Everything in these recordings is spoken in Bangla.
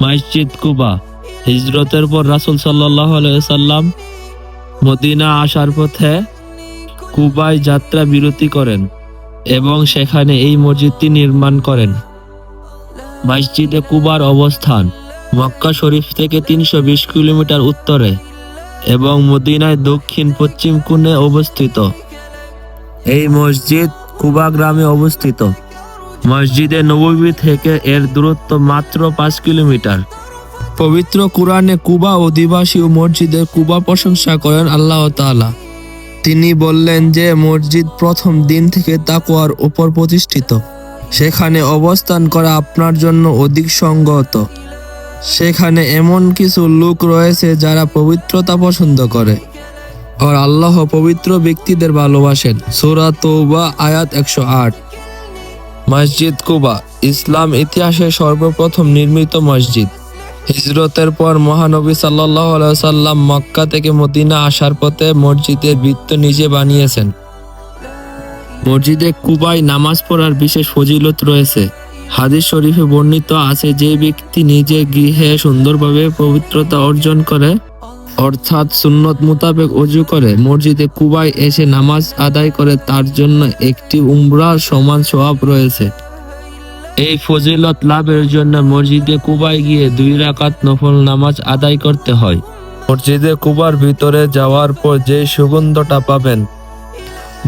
মসজিদ কুবা। হিজরতের পর রাসূল সাল্লাল্লাহু আলাইহি ওয়াসাল্লাম মদিনা আসার পথে কুবায় যাত্রা বিরতি করেন এবং সেখানে এই মসজিদটি নির্মাণ করেন। মসজিদে কুবার অবস্থান মক্কা শরীফ থেকে ৩২০ কিলোমিটার উত্তরে এবং মদিনায় দক্ষিণ পশ্চিম কোণে অবস্থিত। এই মসজিদ কুবা গ্রামে অবস্থিত। মসজিদে নববী থেকে এর দূরত্ব মাত্র ৫ কিলোমিটার। পবিত্র কুরআনে কুবা অধিবাসী ও মসজিদের কুবা প্রশংসা করেন আল্লাহ তাআলা। তিনি বললেন যে মসজিদ প্রথম দিন থেকে তাকওয়ার উপর প্রতিষ্ঠিত। সেখানে অবস্থান করা আপনার জন্য অধিক সঙ্গত। সেখানে এমন কিছু লোক রয়েছে যারা পবিত্রতা পছন্দ করে আর আল্লাহ পবিত্র ব্যক্তিদের ভালোবাসেন। সূরা তাওবা আয়াত ১০৮। মসজিদ কুবা ইসলাম ইতিহাসে সর্বপ্রথম নির্মিত মসজিদ। হিজরতের পর মহানবী সাল্লাল্লাহু আলাইহি ওয়াসাল্লাম মক্কা থেকে মদিনা আসার পথে মসজিদের ভিত্ত নিজে বানিয়েছেন। মসজিদে কুবায় নামাজ পড়ার বিশেষ ফজিলত রয়েছে। হাদিস শরীফে বর্ণিত আছে, যে ব্যক্তি নিজে গৃহে সুন্দরভাবে পবিত্রতা অর্জন করে অর্থাৎ সুন্নত মোতাবেক ওযু করে মসজিদে কুবায় এসে নামাজ আদায় করে তার জন্য একটি উমরার সমান সওয়াব রয়েছে। এই ফজিলত লাভের জন্য মসজিদে কুবায় গিয়ে ২ রাকাত নফল নামাজ আদায় করতে হয়। মসজিদে কুবার ভিতরে যাওয়ার পর যে সুগন্ধটা পাবেন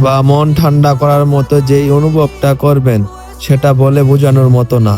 বা মন ঠান্ডা করার মতো যেই অনুভবটা করবেন সেটা বলে বোঝানোর মতো না।